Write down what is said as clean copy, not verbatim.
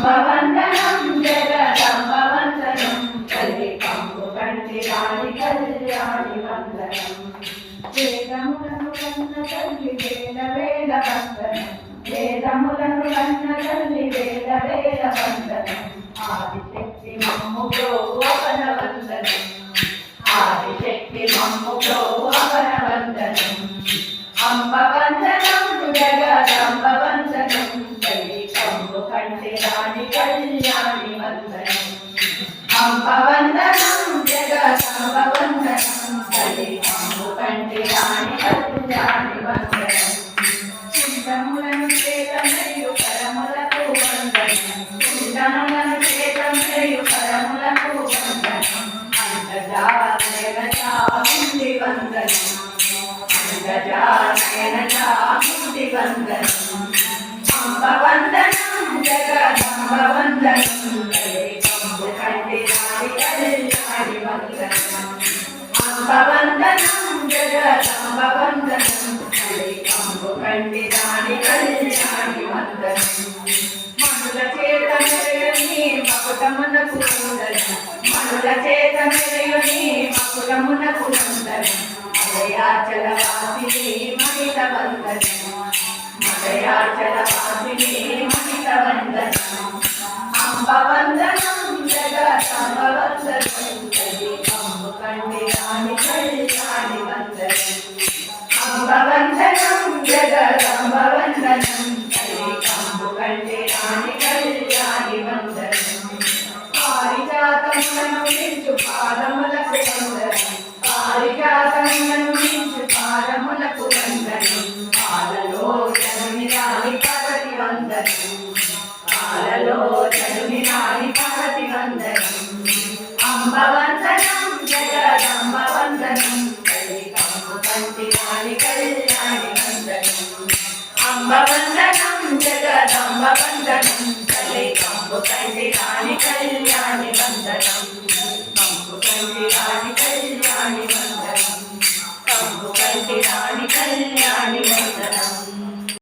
వందనం జగదంబ వందనం తల్లి కంపు కంటి రాణి కళ్యాణి వందనం వేదములను కన్న తల్లి వేద వేద వందనం వేదములను కన్న తల్లి వేద వేద వందనం ఆదిశక్తి మమ్ములో అవన వందనం ఆదిశక్తి మమ్ములో అవన వందనం అంబ వందనం జగదంబ వందనం తల్లి కంపు కంటి రాణి కళ్యాణి వందనం అంబ వందనం జగదంబ వందనం తల్లి కంపు కంటి రాణి కళ్యాణి వందనం కుండములను చేతమయు పరములకు వందనం కుండములను చేతమయు పరములకు వందనం అంతజానయన చాముండి వందనం అంతజానయన చాముండి వందనం అంబ వందనం జగదంబ వందనం తల్లి కంపు కంటి రాణి కళ్యాణి వందనం అంబ వందనం జగదంబ వందనం తల్లి కంపు కంటి రాణి కళ్యాణి వందనం మనుల చేత మెరయుని మకుటమునకు వందనం మనుల చేత మెరయుని మకుటమునకు వందనం మలయాచల వాసిని మహిత వందనం మలయాచల వాసిని మహిత వందనం అంబ వందనం జగదంబ వందనం తల్లి కంపు కంటి రాణి కళ్యాణి వందనం అంబ వందనం జగదంబ వందనం తల్లి కంపు కంటి రాణి కళ్యాణి వందనం పారిజాతములను మించు పాదములకు వందనం పారిజాతములను మించు పాదములకు వందనం పాలలో జనుని రాణి పగటి వందనం పాలలో జనుని రాణి పగటి వందనం అంబ వందనం జగదంబ వందనం తల్లి కంపు కంటి రాణి కళ్యాణి వందనం అంబ వందనం జగదంబ వందనం తల్లి కంపు కంటి రాణి కళ్యాణి వందనం కంపు కంటి రాణి కళ్యాణి వందనం కంపు కంటి రాణి కళ్యాణి వందనం